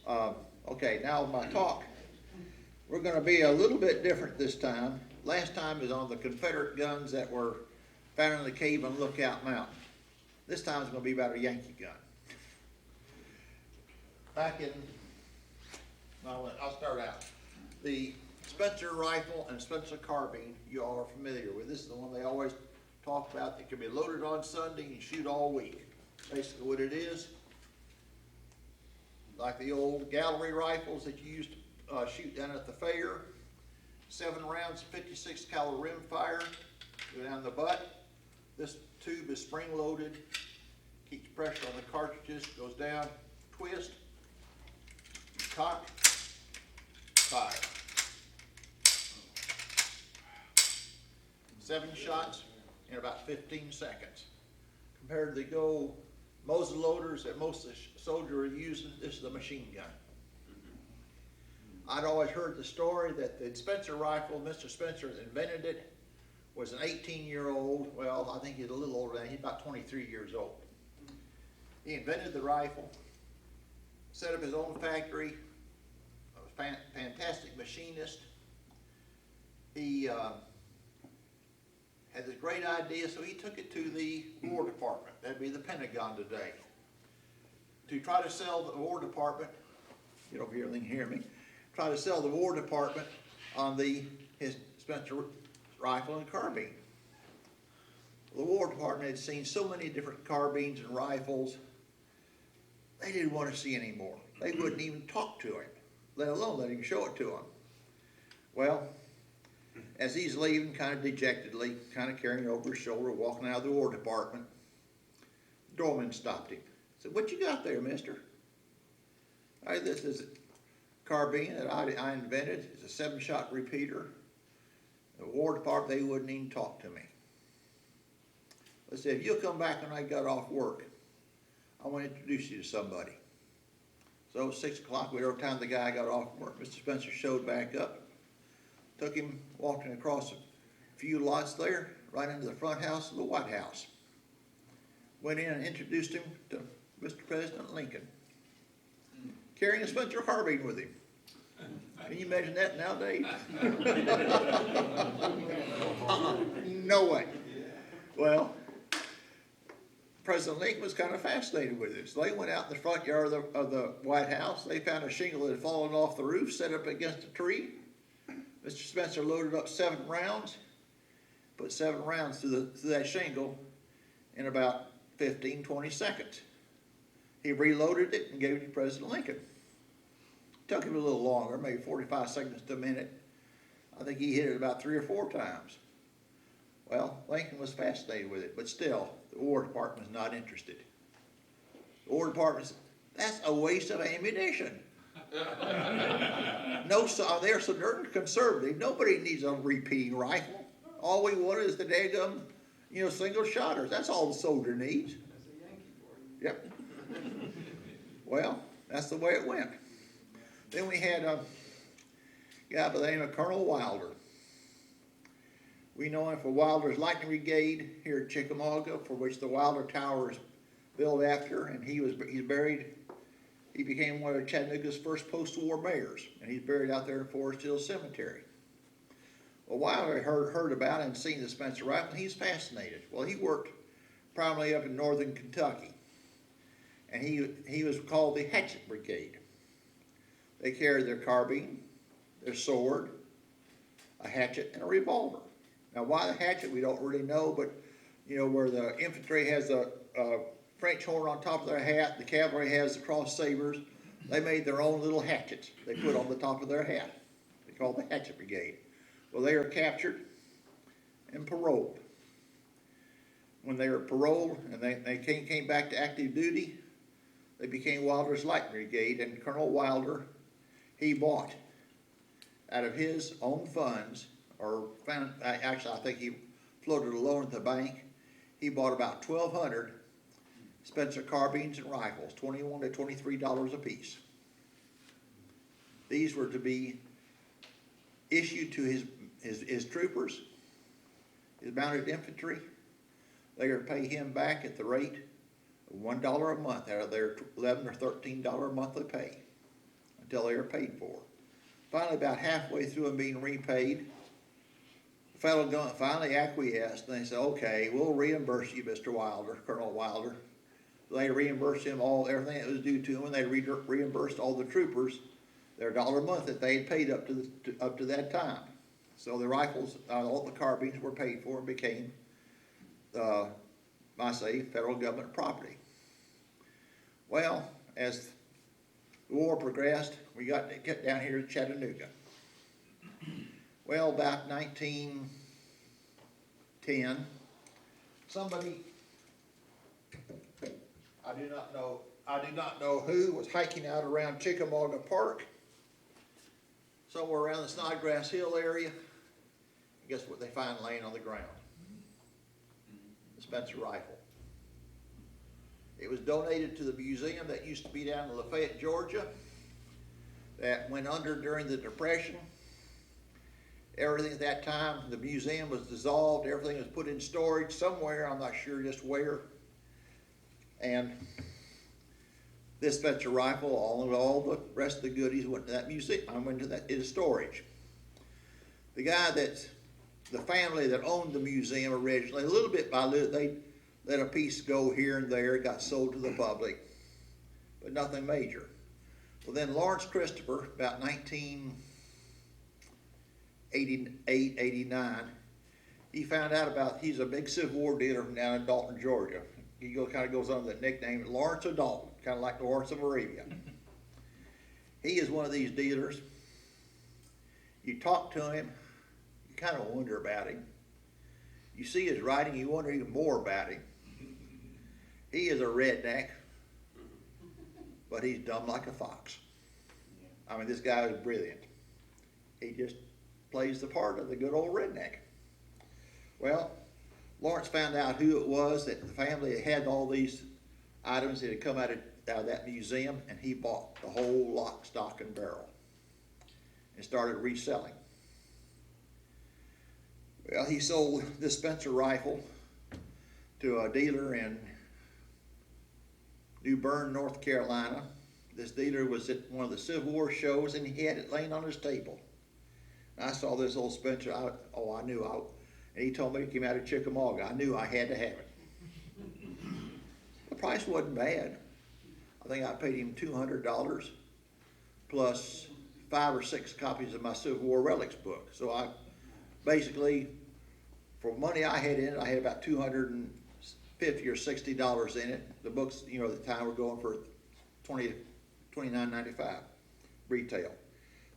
Okay, now my talk, we're going to be a little bit different this time. Last time is on the Confederate guns that were found in the cave on Lookout Mountain. This time it's going to be about a Yankee gun. I'll start out. The Spencer rifle and Spencer carbine you all are familiar with. This is the one they always talk about. It can be loaded on Sunday and shoot all week. Basically what it is, like the old gallery rifles that you used to shoot down at the fair. 7 rounds of 56 caliber rimfire, go down the butt. This tube is spring loaded, keeps pressure on the cartridges, goes down, twist, cock, fire. 7 shots in about 15 seconds. Compared to the old muzzle loaders that most of the soldiers are using, this is a machine gun. I'd always heard the story that the Spencer rifle, Mr. Spencer that invented it, was an 18-year-old, well, I think he's a little older than that, he's about 23 years old. He invented the rifle, set up his own factory, a fantastic machinist. He had this great idea, so he took it to the War Department, that'd be the Pentagon today, to try to sell the War Department, get over here and they can hear me, try to sell the War Department on his Spencer rifle and carbine. The War Department had seen so many different carbines and rifles, they didn't want to see any more. They wouldn't even talk to him, let alone let him show it to them. Well, as he's leaving, kind of dejectedly, kind of carrying it over his shoulder, walking out of the War Department, the doorman stopped him. Said, "What you got there, mister?" This is a carbine that I invented. It's a 7-shot repeater. The War Department, they wouldn't even talk to me. I said, "If you'll come back when I got off work, I want to introduce you to somebody." So 6 o'clock, whatever time the guy got off work, Mr. Spencer showed back up. Took him walking across a few lots there, right into the front house of the White House. Went in and introduced him to Mr. President Lincoln, carrying a Spencer carbine with him. Can you imagine that nowadays? No way. Well, President Lincoln was kind of fascinated with it. So they went out in the front yard of the White House. They found a shingle that had fallen off the roof, set up against a tree. Mr. Spencer loaded up 7 rounds, put 7 rounds through that shingle in about 15, 20 seconds. He reloaded it and gave it to President Lincoln. Took him a little longer, maybe 45 seconds to a minute. I think he hit it about 3 or 4 times. Well, Lincoln was fascinated with it, but still, the War Department was not interested. The War Department said, "That's a waste of ammunition." No, they're so darn conservative. Nobody needs a repeating rifle. All we want is the daggum, single shotters. That's all the soldier needs. That's a Yankee for you. Yep. Well, that's the way it went. Then we had a guy by the name of Colonel Wilder. We know him for Wilder's Lightning Brigade here at Chickamauga, for which the Wilder Tower is built after, and he's buried. He became one of Chattanooga's first post-war mayors, and he's buried out there in Forest Hill Cemetery. Well, Wilder heard about it and seen the Spencer rifle, and he's fascinated. Well, he worked primarily up in northern Kentucky, and he was called the Hatchet Brigade. They carried their carbine, their sword, a hatchet, and a revolver. Now, why the hatchet, we don't really know, but where the infantry has a French horn on top of their hat, the cavalry has the cross sabers. They made their own little hatchets they put on the top of their hat. They called the Hatchet Brigade. Well, they were captured and paroled. When they were paroled and they came back to active duty, they became Wilder's Lightning Brigade, and Colonel Wilder, he bought out of his own funds, I think he floated a loan at the bank. He bought about 1,200 Spencer carbines and rifles, $21 to $23 a piece. These were to be issued to his troopers, his mounted infantry. They were to pay him back at the rate of $1 a month out of their $11 or $13 monthly pay. until they were paid for. Finally, about halfway through them being repaid, the fellow finally acquiesced, and they said, okay, we'll reimburse you, Mr. Wilder, Colonel Wilder. They reimbursed him everything that was due to him, and they reimbursed all the troopers their $1 a month that they had paid up to that time. So the rifles, all the carbines were paid for and became, federal government property. Well, as the war progressed, we got to get down here to Chattanooga. Well, about 1910, somebody, I do not know who, was hiking out around Chickamauga Park, somewhere around the Snodgrass Hill area. And guess what they find laying on the ground? The Spencer rifle. It was donated to the museum that used to be down in Lafayette, Georgia, that went under during the Depression. Everything at that time, the museum was dissolved, everything was put in storage somewhere, I'm not sure just where. And this Spencer rifle, all the rest of the goodies went to that museum. I went to that into storage. The family that owned the museum originally, a little bit by little, they let a piece go here and there. It got sold to the public, but nothing major. Well, then Lawrence Christopher, about 1988, 89, he found out he's a big Civil War dealer from down in Dalton, Georgia. He kind of goes under the nickname Lawrence of Dalton, kind of like Lawrence of Arabia. He is one of these dealers. You talk to him, you kind of wonder about him. You see his writing, you wonder even more about him. He is a redneck, but he's dumb like a fox. I mean, this guy is brilliant. He just plays the part of the good old redneck. Well, Lawrence found out who it was that the family had all these items that had come out of that museum, and he bought the whole lock, stock, and barrel and started reselling. Well, he sold this Spencer rifle to a dealer in New Bern, North Carolina. This dealer was at one of the Civil War shows, and he had it laying on his table. And I saw this old Spencer. I knew. And he told me it came out of Chickamauga. I knew I had to have it. The price wasn't bad. I think I paid him $200 plus 5 or 6 copies of my Civil War Relics book. So I basically, for money I had in it, I had about $250 or $60 in it. The books, at the time were going for $29.95 retail.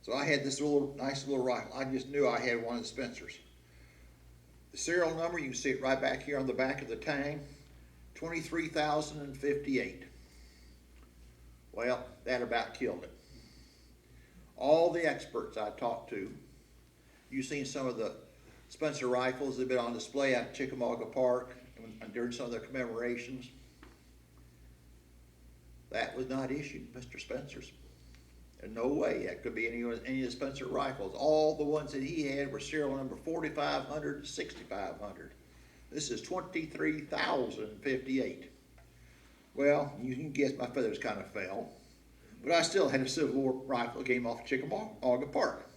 So I had this nice little rifle. I just knew I had one of the Spencers. The serial number, you can see it right back here on the back of the tang, 23,058. Well, that about killed it. All the experts I talked to, you've seen some of the Spencer rifles that have been on display at Chickamauga Park and during some of their commemorations. That was not issued Mr. Spencer's. There's no way that could be any of the Spencer rifles. All the ones that he had were serial number 4,500 to 6,500. This is 23,058. Well, you can guess my feathers kind of fell, but I still had a Civil War rifle that came off Chickamauga Park.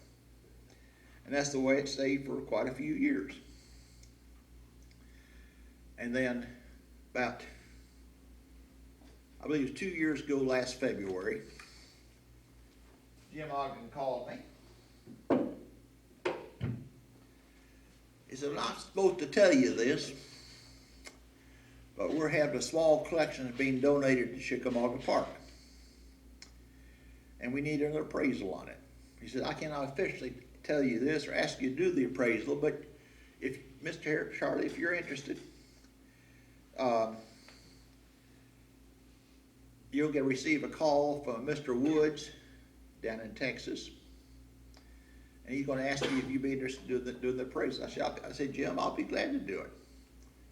And that's the way it stayed for quite a few years. And then about, I believe it was 2 years ago last February, Jim Ogden called me. He said, I'm not supposed to tell you this, but we're having a small collection that's being donated to Chickamauga Park. And we need an appraisal on it. He said, I cannot officially tell you this or ask you to do the appraisal, but if Mr. Charlie, if you're interested, you'll receive a call from Mr. Woods down in Texas, and he's going to ask you if you'd be interested in doing the appraisal. I said, Jim, I'll be glad to do it,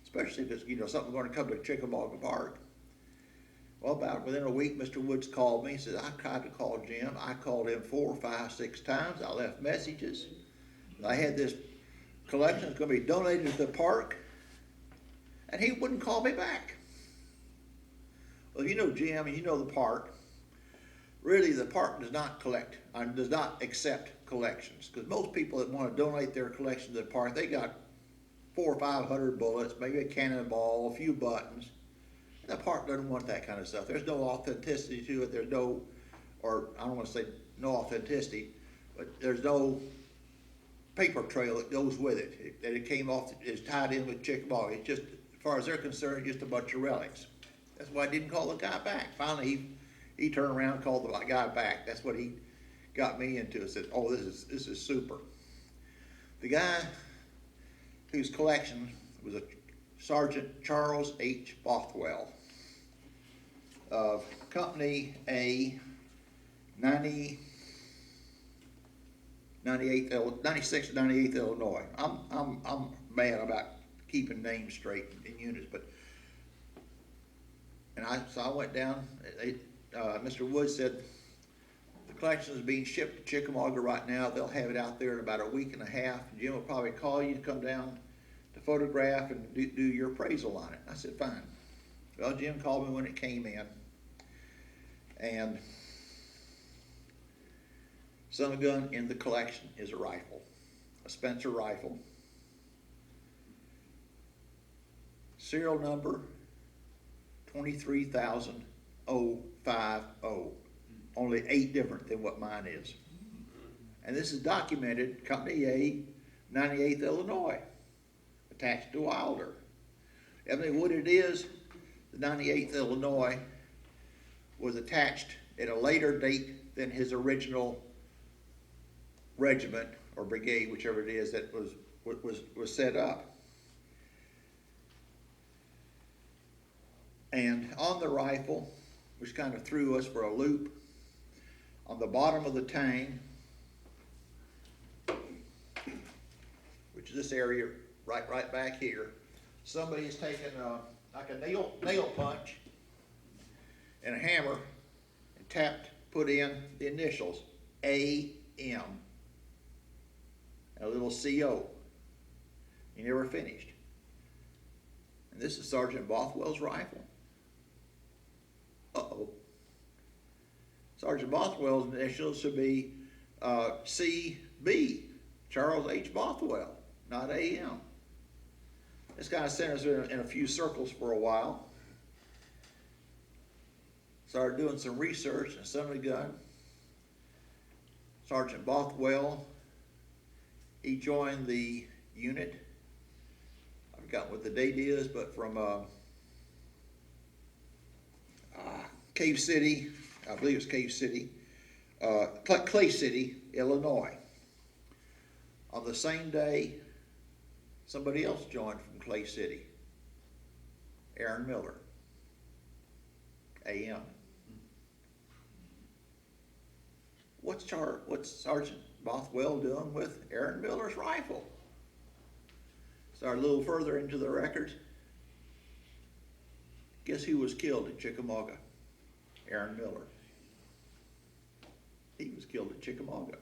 especially if it's something going to come to Chickamauga Park. Well, about within a week, Mr. Woods called me. He said, I tried to call Jim. I called him 4, 5, 6 times. I left messages. I had this collection that's going to be donated to the park, and he wouldn't call me back. Well, you know Jim, and you know the park. really the park does not collect, does not accept collections, because most people that want to donate their collection to the park, they got 400 or 500 bullets, maybe a cannonball, a few buttons. And the park doesn't want that kind of stuff. There's no authenticity to it. There's no, or I don't want to say no authenticity, but there's no paper trail that goes with it. That it came off, is tied in with Chickamauga. It's just, as far as they're concerned, just a bunch of relics. That's why I didn't call the guy back. Finally, he turned around and called the guy back. That's what he got me into. I said, oh, this is super. The guy whose collection was a Sergeant Charles H. Bothwell of Company A, 96th, 98th Illinois. I'm mad about keeping names straight in units, but so I went down. Mr. Wood said the collection is being shipped to Chickamauga right now. They'll have it out there in about a week and a half. Jim will probably call you to come down to photograph and do your appraisal on it. I said, fine. Well, Jim called me when it came in, and some gun in the collection is a rifle, a Spencer rifle. Serial number 23050. Only 8 different than what mine is. And this is documented, Company A, 98th Illinois, attached to Wilder. Evidently what it is, the 98th Illinois was attached at a later date than his original regiment or brigade, whichever it is, that was set up. And on the rifle, which kind of threw us for a loop, on the bottom of the tang, which is this area right back here, somebody's taken like a nail punch and a hammer and put in the initials AM, a little CO. He never finished. And this is Sergeant Bothwell's rifle. Uh-oh. Sergeant Bothwell's initials should be CB, Charles H. Bothwell, not AM. This kind of sent us in a few circles for a while. Started doing some research and some of the gun. Sergeant Bothwell, he joined the unit. I forgot what the date is, but from Cave City, I believe it's Cave City, Clay City, Illinois. On the same day, somebody else joined from Clay City, Aaron Miller, AM. What's Sergeant Bothwell doing with Aaron Miller's rifle? Start a little further into the records. Guess who was killed at Chickamauga? Aaron Miller. He was killed at Chickamauga.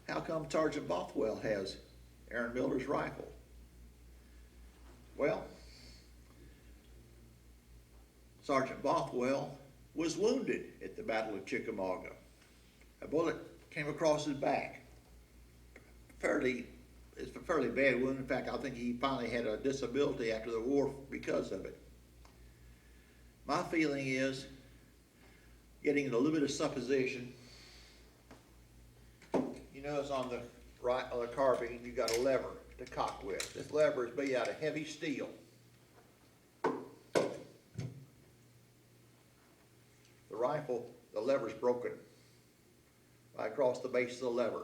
How come Sergeant Bothwell has Aaron Miller's rifle? Well, Sergeant Bothwell was wounded at the Battle of Chickamauga. A bullet came across his back. It's a fairly bad wound. In fact, I think he finally had a disability after the war because of it. My feeling is, getting a little bit of supposition, you notice on the right of the carbine, you got a lever to cock with. This lever is made out of heavy steel. The rifle, the lever's broken right across the base of the lever.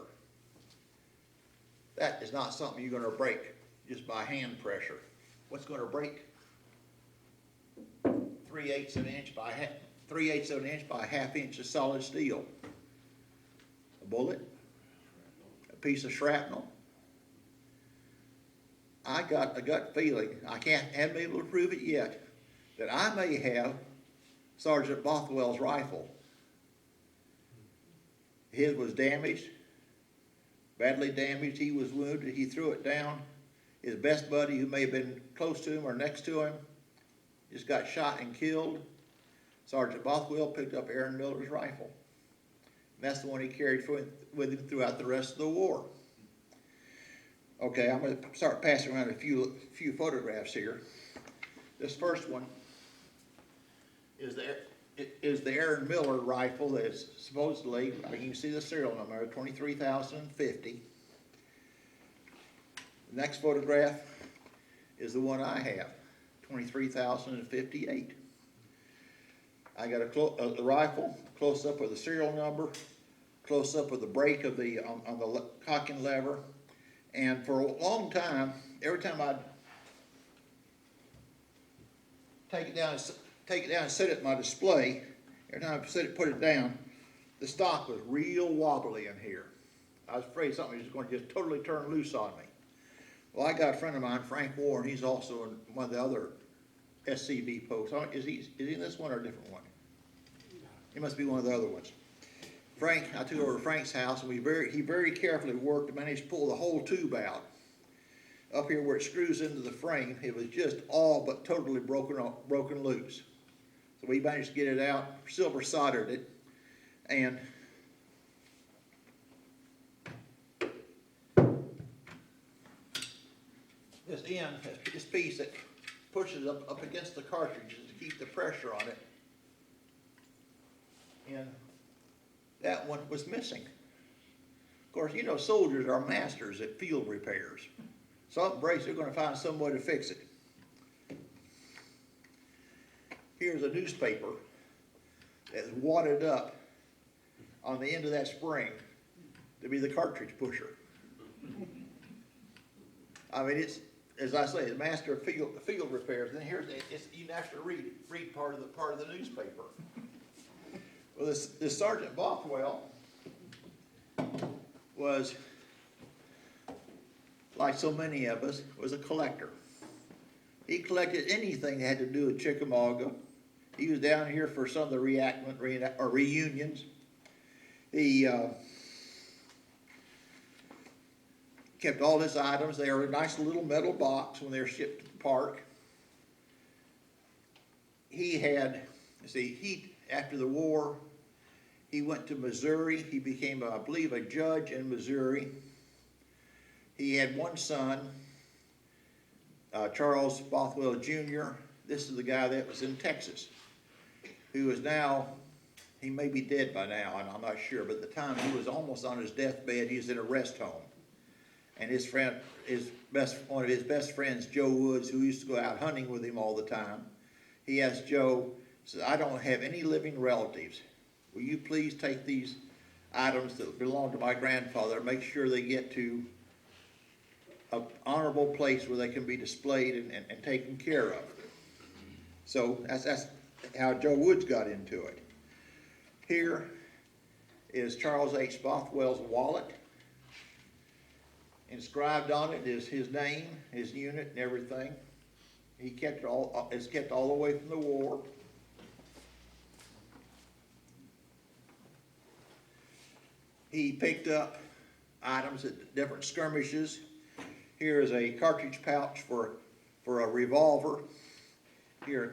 That is not something you're going to break just by hand pressure. What's going to break? 3/8 of an inch by a half inch of solid steel. A bullet, a piece of shrapnel. I got a gut feeling, haven't been able to prove it yet, that I may have Sergeant Bothwell's rifle. His was damaged, badly damaged. He was wounded. He threw it down. His best buddy, who may have been close to him or next to him, just got shot and killed. Sergeant Bothwell picked up Aaron Miller's rifle. And that's the one he carried with him throughout the rest of the war. Okay, I'm going to start passing around a few photographs here. This first one is the Aaron Miller rifle that's supposedly, you can see the serial number, 23,050. The next photograph is the one I have, 23,058. I got a rifle, close up with the serial number, close up with the brake of the on the cocking lever, and for a long time, every time I'd take it down and set it in my display, every time I put it down, the stock was real wobbly in here. I was afraid something was going to just totally turn loose on me. Well, I got a friend of mine, Frank Warren. He's also in one of the other SCV posts. Is he in this one or a different one? He must be one of the other ones. Frank, I took over to Frank's house, and he very carefully worked to manage to pull the whole tube out. Up here where it screws into the frame, it was just all but totally broken loose. So we managed to get it out, silver soldered it, and this end, this piece that pushes up against the cartridges to keep the pressure on it, and that one was missing. Of course, you know, soldiers are masters at field repairs. Something breaks, they're going to find some way to fix it. Here's a newspaper that's wadded up on the end of that spring to be the cartridge pusher. I mean, it's, as I say, it's master of field repairs. And then here's you have to read part of the newspaper. Well, this Sergeant Bothwell was, like so many of us, was a collector. He collected anything that had to do with Chickamauga. He was down here for some of the reunions. He kept all his items. They were in a nice little metal box when they were shipped to the park. He had, after the war, he went to Missouri. He became, I believe, a judge in Missouri. He had one son, Charles Bothwell Jr. This is the guy that was in Texas, who is now, he may be dead by now, and I'm not sure, but at the time he was almost on his deathbed. He was in a rest home. And his friend, one of his best friends, Joe Woods, who used to go out hunting with him all the time, he asked Joe, said, "I don't have any living relatives. Will you please take these items that belong to my grandfather and make sure they get to an honorable place where they can be displayed and taken care of?" So that's how Joe Woods got into it. Here is Charles H. Bothwell's wallet. Inscribed on it is his name, his unit, and everything. He kept it all. It's kept all the way from the war. He picked up items at different skirmishes. Here is a cartridge pouch for a revolver. Here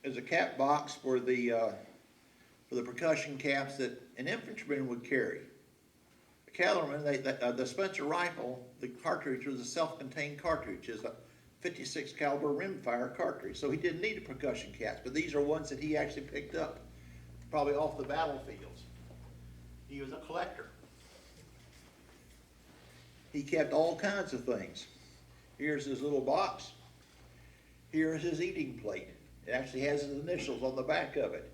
is a cap box for the percussion caps that an infantryman would carry. The cavalryman, the Spencer rifle, the cartridge was a self-contained cartridge. It's a 56 caliber rimfire cartridge, so he didn't need a percussion cap. But these are ones that he actually picked up, probably off the battlefields. He was a collector. He kept all kinds of things. Here's his little box. Here's his eating plate. It actually has his initials on the back of it.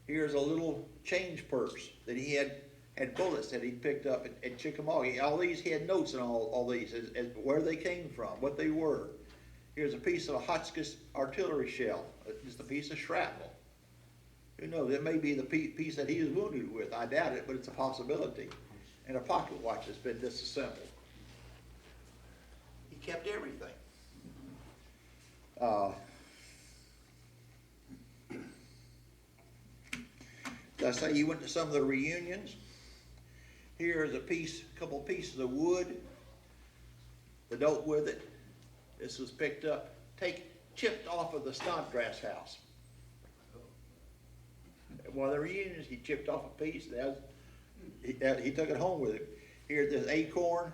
Here's a little change purse that he had bullets that he picked up at Chickamauga. All these, he had notes on all these, as where they came from, what they were. Here's a piece of a Hotchkiss artillery shell, just a piece of shrapnel. Who knows, it may be the piece that he was wounded with. I doubt it, but it's a possibility. And a pocket watch that's been disassembled. He kept everything. Did I say he went to some of the reunions? Here's a couple pieces of wood. The note with it. This was picked up, chipped off of the Snodgrass house. one of the reunions, he chipped off a piece. He took it home with him. Here's this acorn,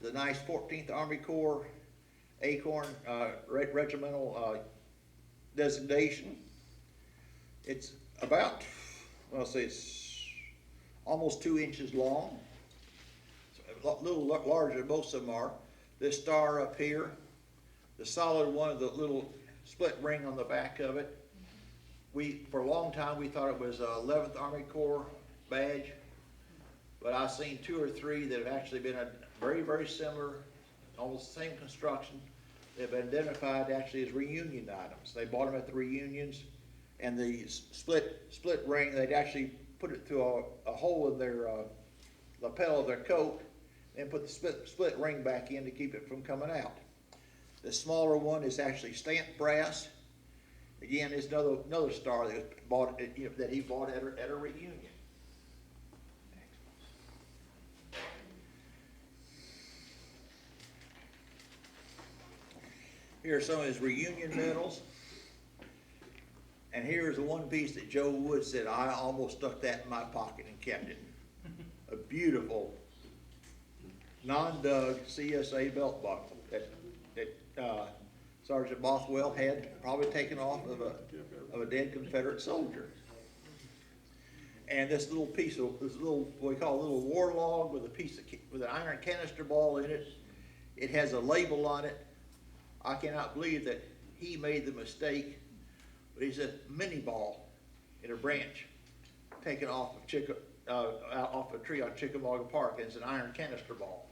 the nice 14th Army Corps acorn regimental designation. It's about, I'll say it's almost 2 inches long. It's a little larger than most of them are. This star up here, the solid one of the little split ring on the back of it. For a long time, we thought it was a 11th Army Corps badge, but I've seen 2 or 3 that have actually been very, very similar, almost the same construction. They've been identified actually as reunion items. They bought them at the reunions, and the split ring, they'd actually put it through a hole in their lapel of their coat, and put the split ring back in to keep it from coming out. The smaller one is actually stamped brass. Again, it's another star that he bought at a reunion. Here are some of his reunion medals. And here's the one piece that Joe Wood said, I almost stuck that in my pocket and kept it. A beautiful non-dug CSA belt buckle that Sergeant Bothwell had probably taken off of a dead Confederate soldier. And this little piece of what we call a little war log with with an iron canister ball in it. It has a label on it. I cannot believe that he made the mistake, but he said mini ball in a branch taken off of a tree on Chickamauga Park, and it's an iron canister ball.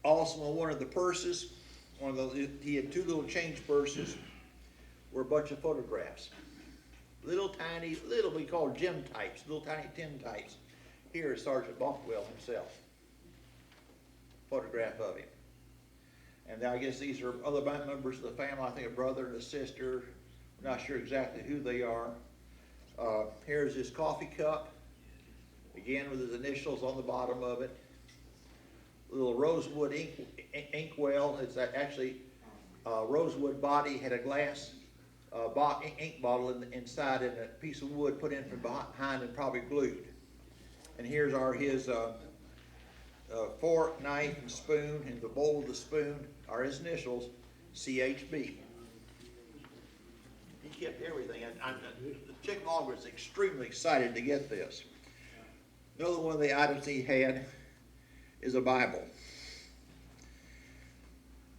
Also, on one of the purses, he had 2 little change purses, were a bunch of photographs. Little tiny, we call gem types, little tiny tin types. Here is Sergeant Bothwell himself. Photograph of him. And I guess these are other members of the family. I think a brother and a sister. I'm not sure exactly who they are. Here's his coffee cup, again with his initials on the bottom of it. Little rosewood ink well. It's actually rosewood body, had a glass ink bottle inside and a piece of wood put in from behind and probably glued. And here's his fork, knife, and spoon, and the bowl of the spoon are his initials, CHB. He kept everything. And Chickamauga was extremely excited to get this. Another one of the items he had is a Bible.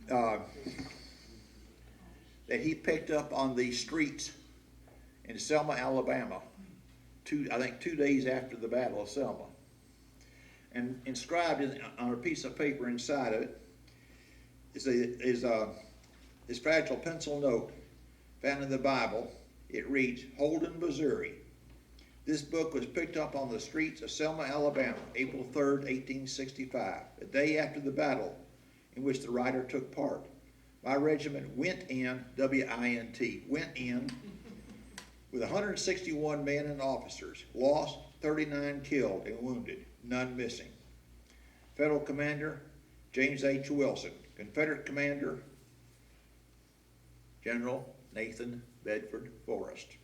That he picked up on the streets in Selma, Alabama, I think 2 days after the Battle of Selma. And inscribed on a piece of paper inside of it is this fragile pencil note found in the Bible. It reads, Holden, Missouri. This book was picked up on the streets of Selma, Alabama, April 3rd, 1865, the day after the battle in which the writer took part. My regiment went in, W-I-N-T, went in with 161 men and officers, lost 39 killed and wounded, none missing. Federal Commander, James H. Wilson. Confederate Commander, General Nathan Bedford Forrest.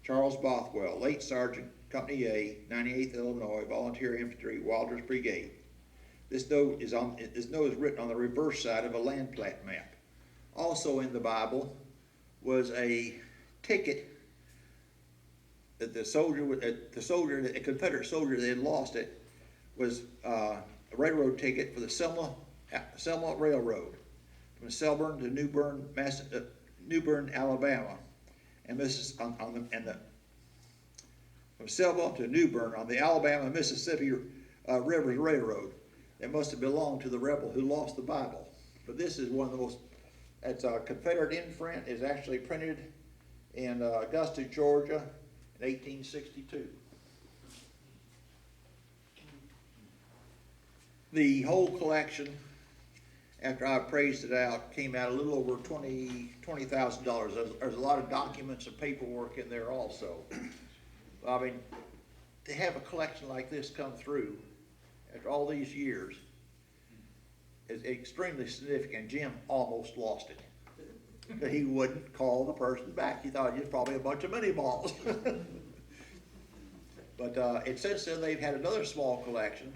Charles Bothwell, late Sergeant, Company A, 98th Illinois Volunteer Infantry, Wilder's Brigade. This note is written on the reverse side of a land plat map. Also in the Bible was a ticket that a Confederate soldier that had lost it, was a railroad ticket for the Selma Railroad from Selburne to Newbern, Alabama, and from Selma to Newbern on the Alabama-Mississippi Rivers Railroad. That must have belonged to the rebel who lost the Bible. But this is one of the most. It's a Confederate imprint. Is actually printed in Augusta, Georgia, in 1862. The whole collection, after I appraised it out, came out a little over $20,000. There's a lot of documents and paperwork in there also. I mean, to have a collection like this come through after all these years is extremely significant. Jim almost lost it. But he wouldn't call the person back. He thought it was probably a bunch of mini balls. But and since then, they've had another small collection.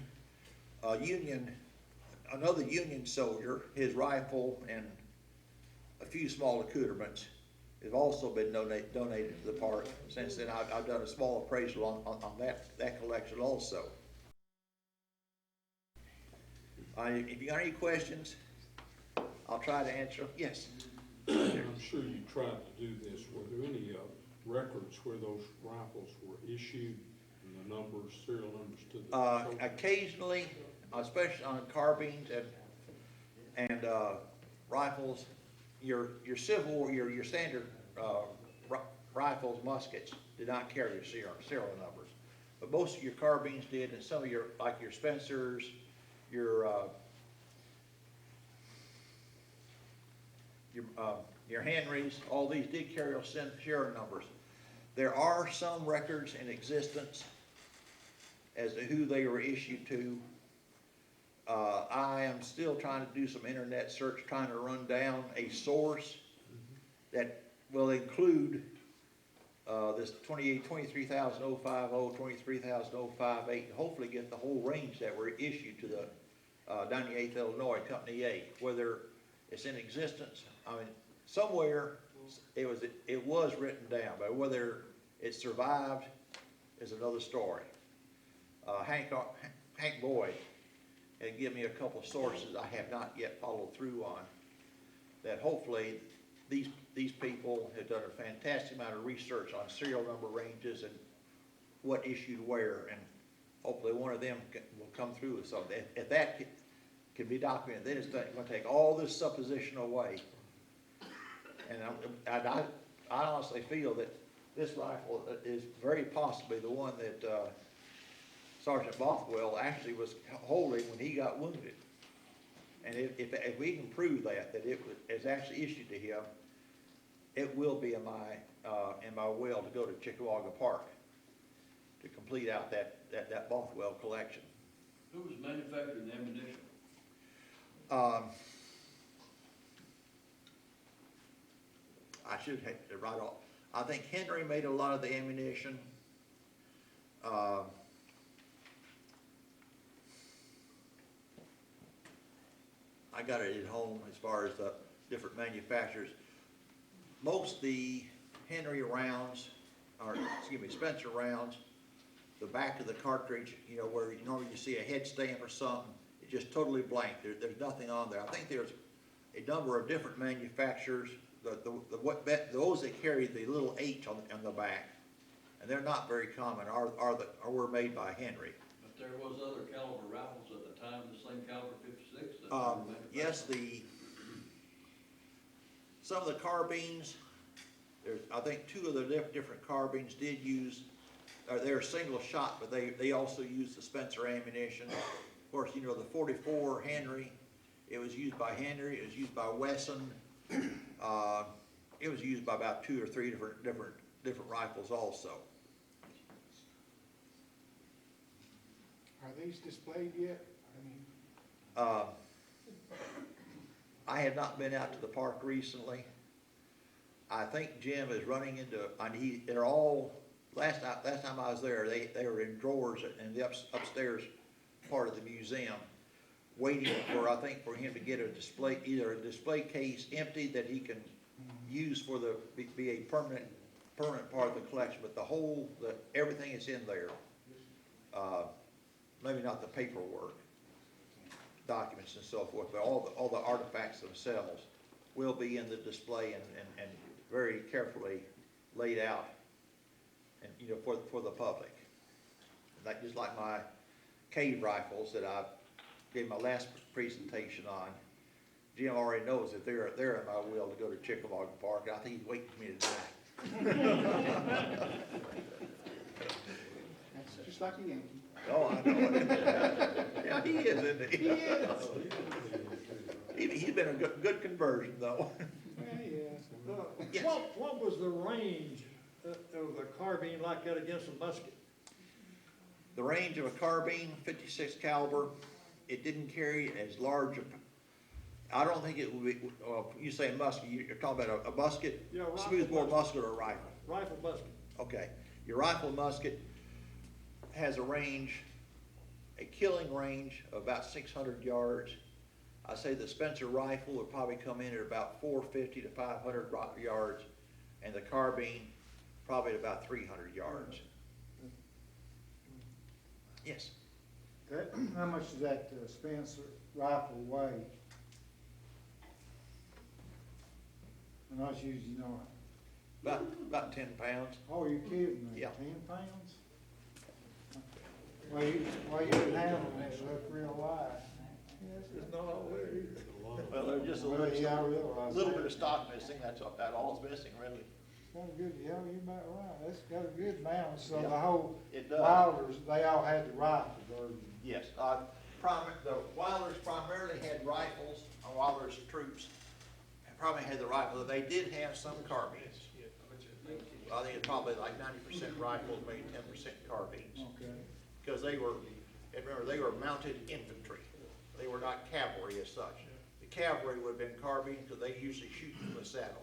Another Union soldier, his rifle and a few small accoutrements have also been donated to the park. Since then, I've done a small appraisal on that collection also. If you got any questions, I'll try to answer them. Yes? I'm sure you tried to do this. Were there any records where those rifles were issued and the numbers, serial numbers to the soldiers? Occasionally, especially on carbines and rifles, your civil war, your standard rifles, muskets did not carry your serial numbers, but most of your carbines did, and some of your Spencers, your Henrys, all these did carry serial numbers. There are some records in existence as to who they were issued to. I am still trying to do some internet search, trying to run down a source that will include this 23,050, 23,058, and hopefully get the whole range that were issued to the 98th Illinois Company A. Whether it's in existence, I mean, somewhere it was written down, but whether it survived is another story. Hank Boyd and give me a couple of sources I have not yet followed through on, that hopefully these people have done a fantastic amount of research on serial number ranges and what issued where, and hopefully one of them will come through with something. If that can be documented, then it's going to take all this supposition away. And I honestly feel that this rifle is very possibly the one that Sergeant Bothwell actually was holding when he got wounded. And if we can prove that it was actually issued to him, it will be in my will to go to Chickamauga Park to complete out that Bothwell collection. Who was manufacturing the ammunition? I should have it right off. I think Henry made a lot of the ammunition. I got it at home as far as the different manufacturers. Most of the Henry rounds, or excuse me, Spencer rounds, the back of the cartridge, where normally you see a head stamp or something, it's just totally blank. There's nothing on there. I think there's a number of different manufacturers. Those that carry the little H on the back, and they're not very common, were made by Henry. But there was other caliber rifles at the time, the same caliber 56 that were manufactured. Yes, some of the carbines, I think two of the different carbines did use, they're single shot, but they also used the Spencer ammunition. Of course, the 44 Henry, it was used by Henry, it was used by Wesson. It was used by about 2 or 3 different rifles also. Are these displayed yet? I mean, I have not been out to the park recently. I think Jim is running into, they're all, last time I was there, they were in drawers in the upstairs part of the museum, waiting for him to get either a display case emptied that he can use for be a permanent part of the collection, but everything is in there. Maybe not the paperwork, documents and so forth, but all the artifacts themselves will be in the display and very carefully laid out, and for the public. Just like my cave rifles that I gave my last presentation on. Jim already knows that they're in my will to go to Chickamauga Park. I think he's waiting for me to do it. that's just like a Yankee. Oh, I know it. Yeah, he is, isn't he? He is. He's been a good conversion, though. Yes. What was the range of a carbine like that against a musket? The range of a carbine, 56 caliber, it didn't carry as large I don't think it would be, you say musket, you're talking about a musket? Yeah, rifle Smoothbore musket. musket or a rifle? Rifle musket. Okay, your rifle musket has a range, a killing range of about 600 yards. I say the Spencer rifle would probably come in at about 450 to 500 yards, and the carbine probably at about 300 yards. Yes, That, how much does that Spencer rifle weigh? And I was using, about 10 pounds. oh, you're kidding me, Yeah. 10 pounds? Well, you can handle it, look real light. It's not all there either. It's a lot. Well, there's just a Well, yeah, I realize little that. bit of stock missing, that's about all it's missing, really. Got a good, yeah, you're about right, that's got a good balance, so Yeah, the whole it does. Wilders, they all had the rifles, or, Yes, the Wilders primarily had rifles, Wilders troops probably had the rifle, they did have some carbines. I think it's probably like 90% rifles, maybe 10% carbines. okay. Because they were, and remember, they were mounted infantry. They were not cavalry as such. The cavalry would have been carbine because they usually shoot from the saddle.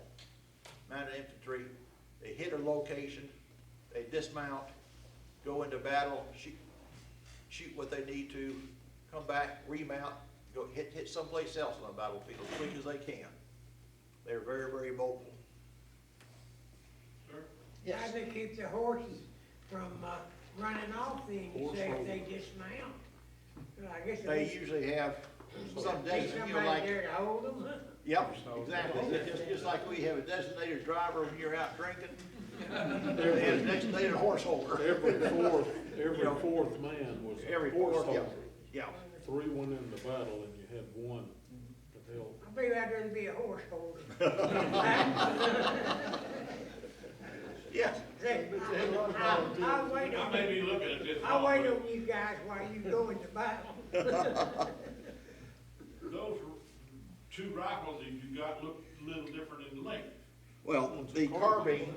Mounted infantry, they hit a location, they dismount, go into battle, shoot what they need to, come back, remount, go hit someplace else on the battlefield as quick as they can. They're very, very mobile. Yes. How do they keep the horses from running off then, you Horse say if hold. they dismount? Well, I guess They they usually have some need designated, somebody like, there to hold them, huh? yep, exactly. Just like we have a designated driver when you're out drinking, they have a designated horse holder. Every fourth man was a Every horse fourth, yeah, holder. yeah. 3 went in the battle and you had 1 that held. I think I'd rather be a horse holder. Yes, Say, I'll wait I on may you, be looking at this. I'll wrong, wait but on you guys while you go into battle. Those two rifles that you got look a little different in length. well, the carbine,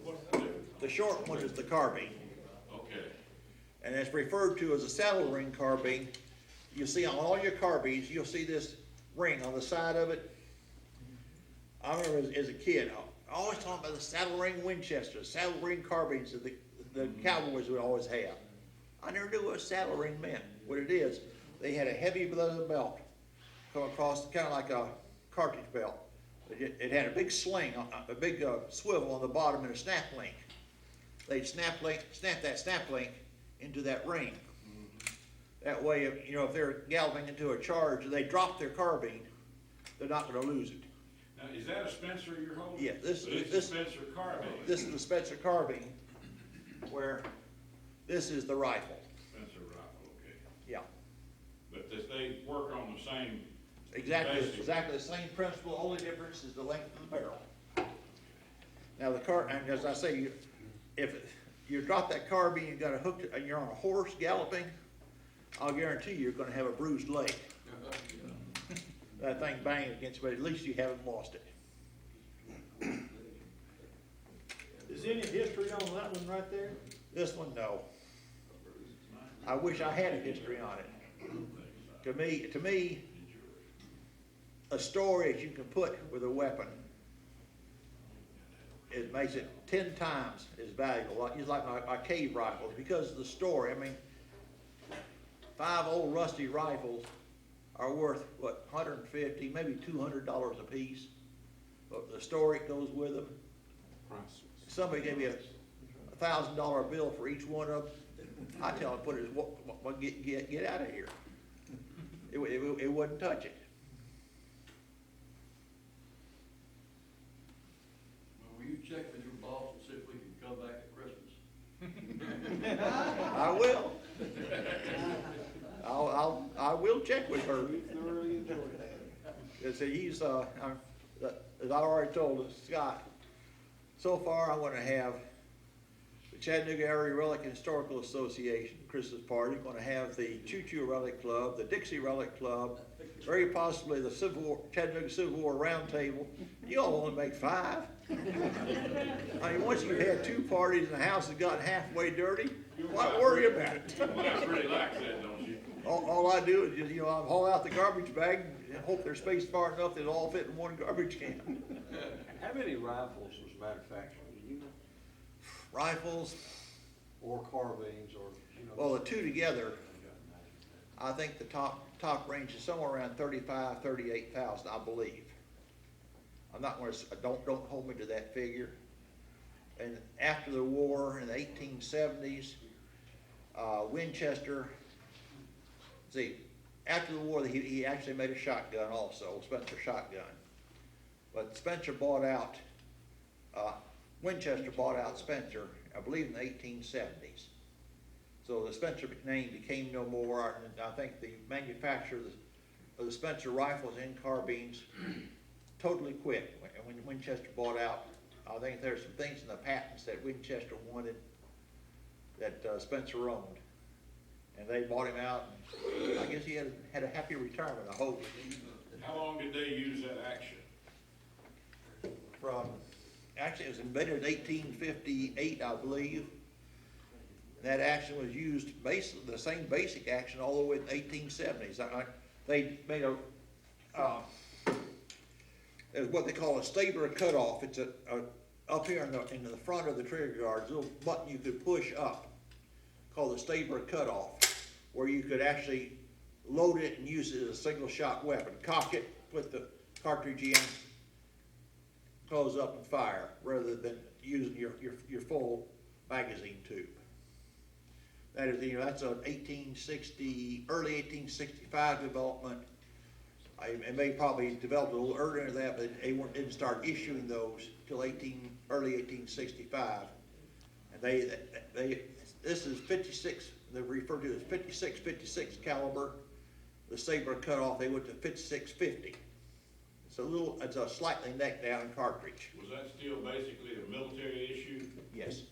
What's the difference? the short one is the carbine, Okay. and it's referred to as a saddle ring carbine. You see on all your carbines, you'll see this ring on the side of it. I remember as a kid, I always talking about the saddle ring Winchester, saddle ring carbines that the cowboys would always have. I never knew what a saddle ring meant. What it is, they had a heavy leather belt come across, kind of like a cartridge belt. It had a big sling, a big swivel on the bottom and a snap link. They'd snap that snap link into that ring. That way, if they're galloping into a charge, they drop their carbine, they're not gonna lose it. Now, is that a Spencer you're holding? Yeah, this But is- it's this- a Spencer carbine. This is the Spencer carbine, where this is the rifle, Spencer rifle, okay. yeah. But they work on the same. Exactly Basic. the same principle, only difference is the length of the barrel. Now and as I say, if you drop that carbine, you got a hook, and you're on a horse galloping, I'll guarantee you're gonna have a bruised leg. That thing banging against you, but at least you haven't lost it. Is any history on that one right there? This one, no. I wish I had a history on it. To me, a story that you can put with a weapon, it makes it 10 times as valuable, just like my cave rifles, because of the story. I mean, 5 old rusty rifles are worth, what, $150, maybe $200 a piece. But the story that goes with them, Priceless. somebody gave me a $1,000 bill for each one of them. I tell them, put it, get out of here. It wouldn't touch it. Well, will you check with your boss and see if we can come back at Christmas? I will. I will check with her. We thoroughly enjoyed that. As I already told Scott, so far I want to have the Chattanooga Area Relic Historical Association Christmas party. I'm going to have the Choo Choo Relic Club, the Dixie Relic Club, very possibly the Chattanooga Civil War Roundtable. You all want to make 5. I mean, once you've had 2 parties and the house has gotten halfway dirty, why worry about it? You guys really like that, don't you? All I do is just, I haul out the garbage bag, hope they're spaced far enough that it'll all fit in one garbage can. How many rifles was manufactured, do you know? Rifles, Or carbines, or, you know? well, the two together, I think the top range is somewhere around 35, 38,000, I believe. I'm not gonna, don't hold me to that figure. And after the war in the 1870s, Winchester, see, after the war, he actually made a shotgun also, Spencer shotgun. But Spencer bought out, Winchester bought out Spencer, I believe in the 1870s. So the Spencer name became no more, and I think the manufacturer of the Spencer rifles and carbines totally quit. When Winchester bought out, I think there's some things in the patents that Winchester wanted that Spencer owned. And they bought him out, and I guess he had a happy retirement, I hope. How long did they use that action? Actually, it was invented in 1858, I believe. That action was used basically the same basic action all the way to the 1870s. They made what they call a stabler cutoff. It's up here in the front of the trigger guard, a little button you could push up, called the stabler cutoff, where you could actually load it and use it as a single shot weapon. Cock it, put the cartridge in, close up and fire, rather than using your full magazine tube. That is, that's an early 1865 development. It may probably developed a little earlier than that, but they didn't start issuing those till early 1865. And this is 56. They refer to it as 56 caliber. The saber cutoff, they went to 56.50. It's a slightly neck down cartridge. Was that still basically a military issue? Yes.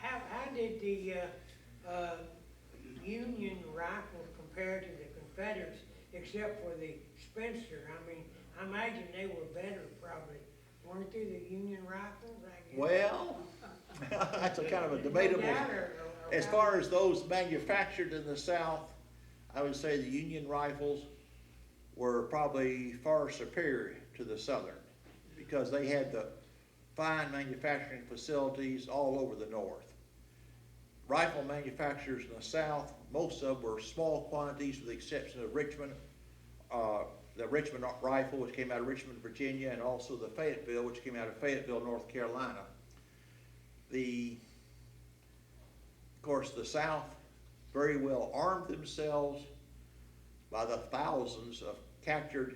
How did the Union rifle compare to the Confederates, except for the Spencer? I mean, I imagine they were better probably. Weren't they the Union rifles, I guess? Well, that's a kind of a debatable. No doubt, or As far as those manufactured in the South, I would say the Union rifles were probably far superior to the Southern, because they had the fine manufacturing facilities all over the North. Rifle manufacturers in the South, most of them were small quantities with the exception of Richmond, the Richmond rifle, which came out of Richmond, Virginia, and also the Fayetteville, which came out of Fayetteville, North Carolina. Of course, the South very well armed themselves by the thousands of captured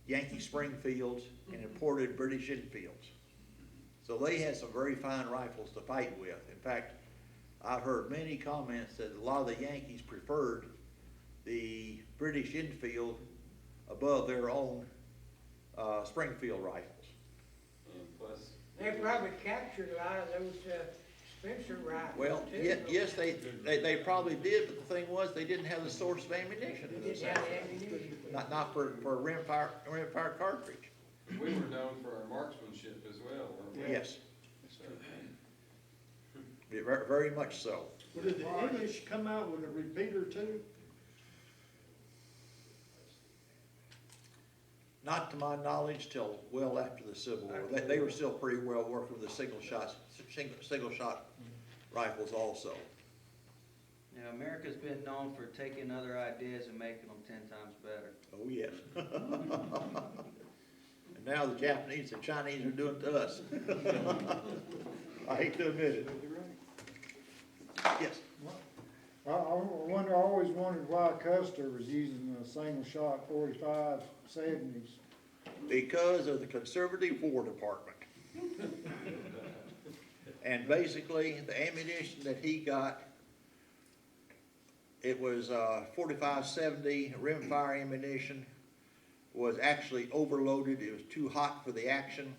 Yankee Springfields and imported British Enfields. So they had some very fine rifles to fight with. In fact, I've heard many comments that a lot of the Yankees preferred the British Enfield above their own Springfield rifles. And plus. They probably captured a lot of those Spencer rifles Well, too. yes, they probably did, but the thing was, they didn't have the source of ammunition. They didn't have ammunition. Not for a rimfire cartridge. We were known for our marksmanship as well, weren't we? Yes. Very much so. Well, did the English come out with a repeater too? Not to my knowledge till well after the Civil War. They were still pretty well working with the single shot rifles also. Yeah, America's been known for taking other ideas and making them 10 times better. Oh, yes. And now the Japanese and Chinese are doing it to us. I hate to admit it. Yes. I always wondered why Custer was using the single shot 45 70s. Because of the conservative War Department. And basically, the ammunition that he got, it was 45-70 rimfire ammunition, was actually overloaded. It was too hot for the action.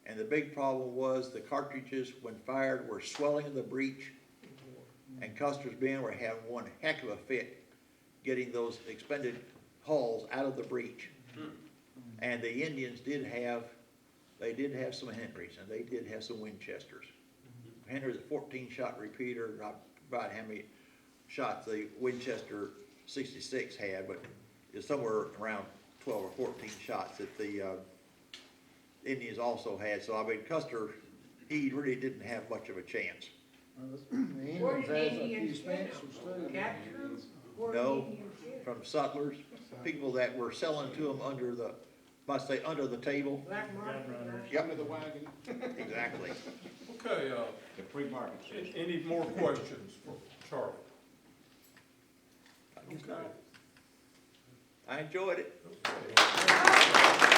And the big problem was the cartridges, when fired, were swelling in the breech. And Custer's men were having one heck of a fit getting those expended hulls out of the breech. And the Indians did have some Henrys, and they did have some Winchesters. Henry's a 14-shot repeater, not about how many shots the Winchester 66 had, but is somewhere around 12 or 14 shots that the Indians also had. So I mean, Custer, he really didn't have much of a chance. The Where Indians did has a few Indians get them? Spencers too. Capture them? Where did No, Indians get them? from sutlers, people that were selling to them under the, must say, under the table. Black market? right? Yep. Under the wagon. Exactly. Okay, The free market system. any more questions for Charlie? I guess not. I enjoyed it. Okay.